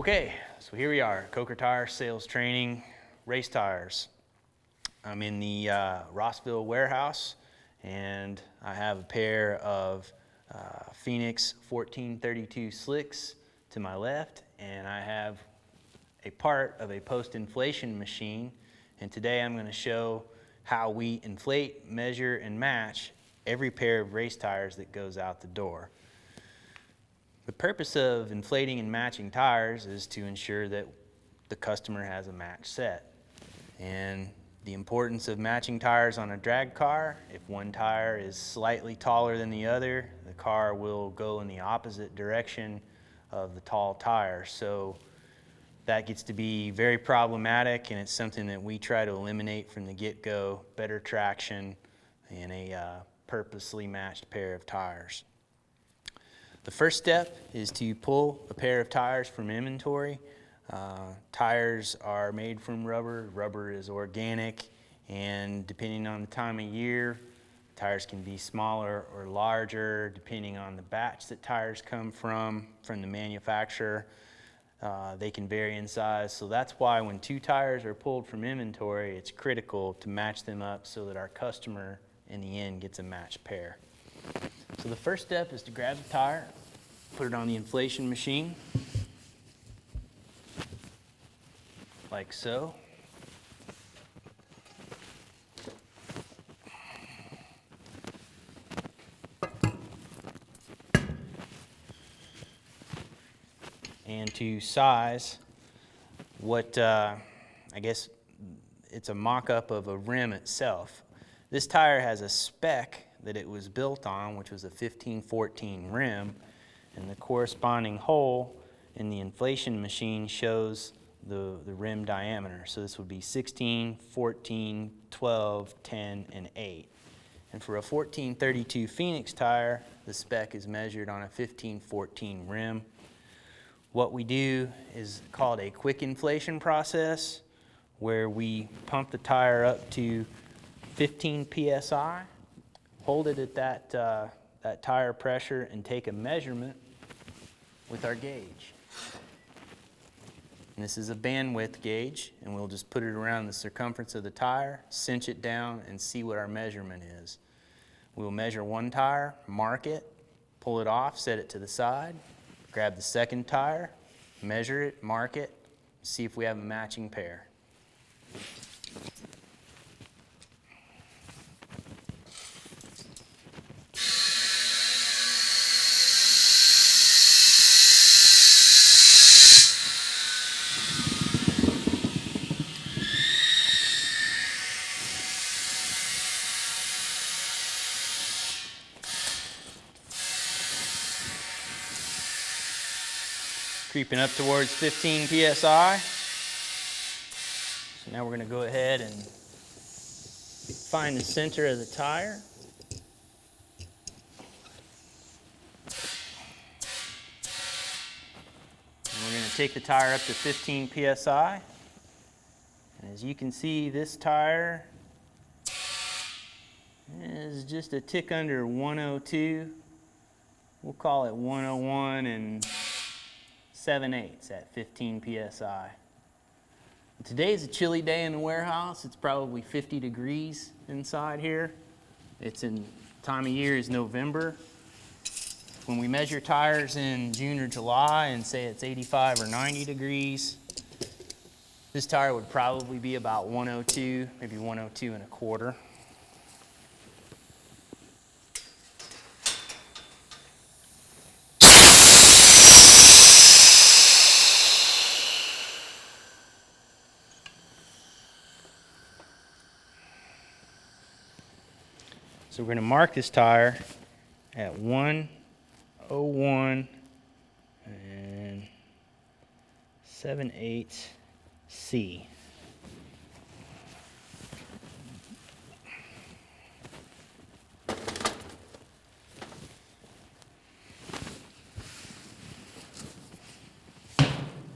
Okay, so here we are, Coker Tire Sales Training, Race Tires. I'm in the Rossville warehouse, and I have a pair of Phoenix 1432 slicks to my left, and I have a part of a post-inflation machine, and today I'm going to show how we inflate, measure, and match every pair of race tires that goes out the door. The purpose of inflating and matching tires is to ensure that the customer has a match set. And the importance of matching tires on a drag car, if one tire is slightly taller than the other, the car will go in the opposite direction of the tall tire. So that gets to be very problematic, and it's something that we try to eliminate from the get-go: better traction and a purposely matched pair of tires. The first step is to pull a pair of tires from inventory. Tires are made from rubber. Rubber is organic, and depending on the time of year, tires can be smaller or larger depending on the batch that tires come from the manufacturer. They can vary in size, so that's why when two tires are pulled from inventory, it's critical to match them up so that our customer in the end gets a matched pair. So the first step is to grab the tire, put it on the inflation machine, like so. And to size what, I guess it's a mock-up of a rim itself. This tire has a spec that it was built on, which was a 1514 rim, and the corresponding hole in the inflation machine shows the rim diameter. So this would be 16, 14, 12, 10, and 8. And for a 1432 Phoenix tire, the spec is measured on a 1514 rim. What we do is called a quick inflation process, where we pump the tire up to 15 psi, hold it at that tire pressure, and take a measurement with our gauge. And this is a bandwidth gauge, and we'll just put it around the circumference of the tire, cinch it down, and see what our measurement is. We'll measure one tire, mark it, pull it off, set it to the side, grab the second tire, measure it, mark it, see if we have a matching pair. Creeping up towards 15 psi. So now we're going to go ahead and find the center of the tire. And we're going to take the tire up to 15 psi. And as you can see, this tire is just a tick under 102. We'll call it 101 and 7/8 at 15 psi. Today's a chilly day in the warehouse. It's probably 50 degrees inside here. It's in time of year is November. When we measure tires in June or July and say it's 85 or 90 degrees, this tire would probably be about 102, maybe 102 and a quarter. So we're going to mark this tire at 101 and 7/8 C.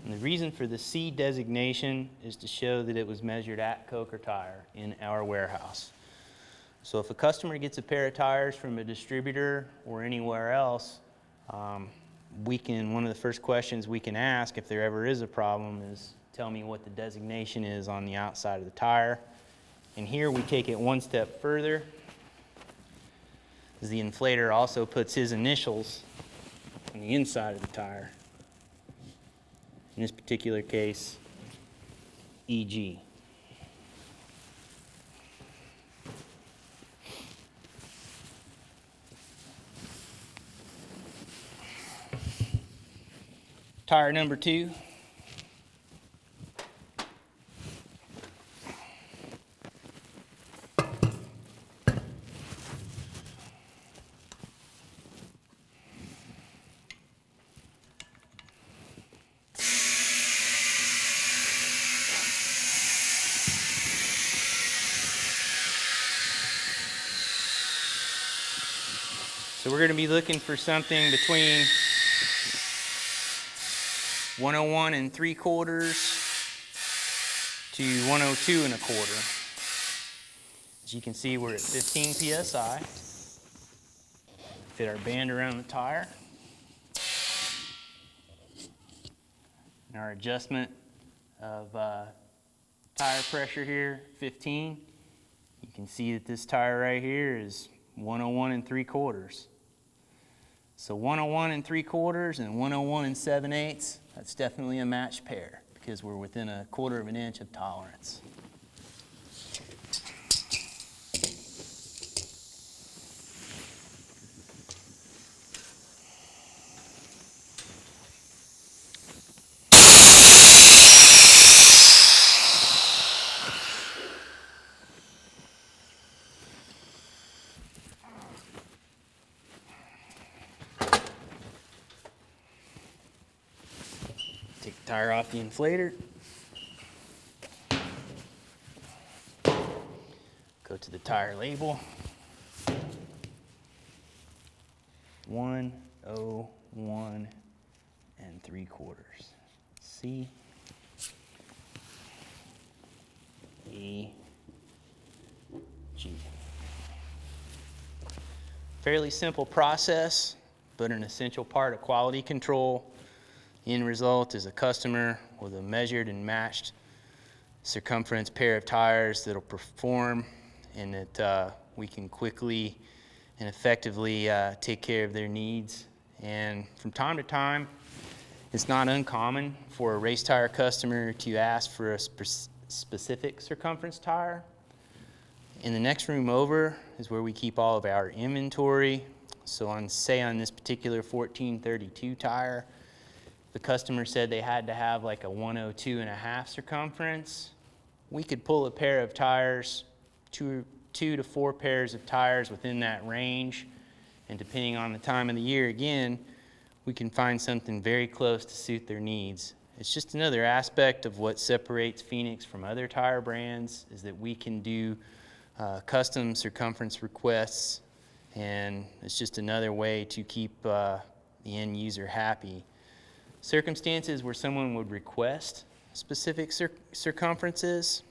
And the reason for the C designation is to show that it was measured at Coker Tire in our warehouse. So if a customer gets a pair of tires from a distributor or anywhere else, one of the first questions we can ask if there ever is a problem is, tell me what the designation is on the outside of the tire. And here we take it one step further, as the inflator also puts his initials on the inside of the tire. In this particular case, EG. Tire number 2. So we're going to be looking for something between 101 3/4 to 102 1/4. As you can see, we're at 15 psi. Fit our band around the tire. And our adjustment of tire pressure here, 15. You can see that this tire right here is 101 3/4. So 101 3/4 and 101 7/8, that's definitely a matched pair because we're within 1/4 of an inch of tolerance. Take the tire off the inflator. Go to the tire label. 101 3/4. C E G. Fairly simple process, but an essential part of quality control. The end result is a customer with a measured and matched circumference pair of tires that'll perform and that we can quickly and effectively take care of their needs. And from time to time, it's not uncommon for a race tire customer to ask for a specific circumference tire. In the next room over is where we keep all of our inventory. So on this particular 1432 tire, the customer said they had to have like a 102 1/2 circumference. We could pull a pair of tires, two to 4 pairs of tires within that range, and depending on the time of the year, again, we can find something very close to suit their needs. It's just another aspect of what separates Phoenix from other tire brands, is that we can do custom circumference requests, and it's just another way to keep the end user happy. Circumstances where someone would request specific circumferences,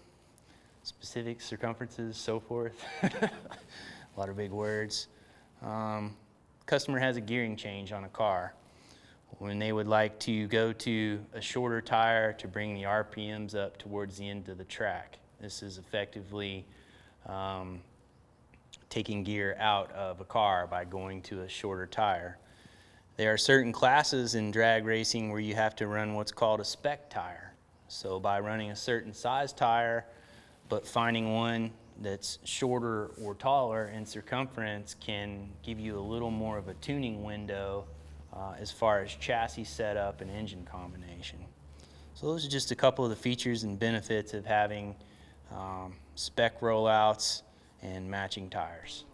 so forth. A lot of big words. Customer has a gearing change on a car. When they would like to go to a shorter tire to bring the RPMs up towards the end of the track. This is effectively taking gear out of a car by going to a shorter tire. There are certain classes in drag racing where you have to run what's called a spec tire. So by running a certain size tire, but finding one that's shorter or taller in circumference can give you a little more of a tuning window as far as chassis setup and engine combination. So those are just a couple of the features and benefits of having spec rollouts and matching tires.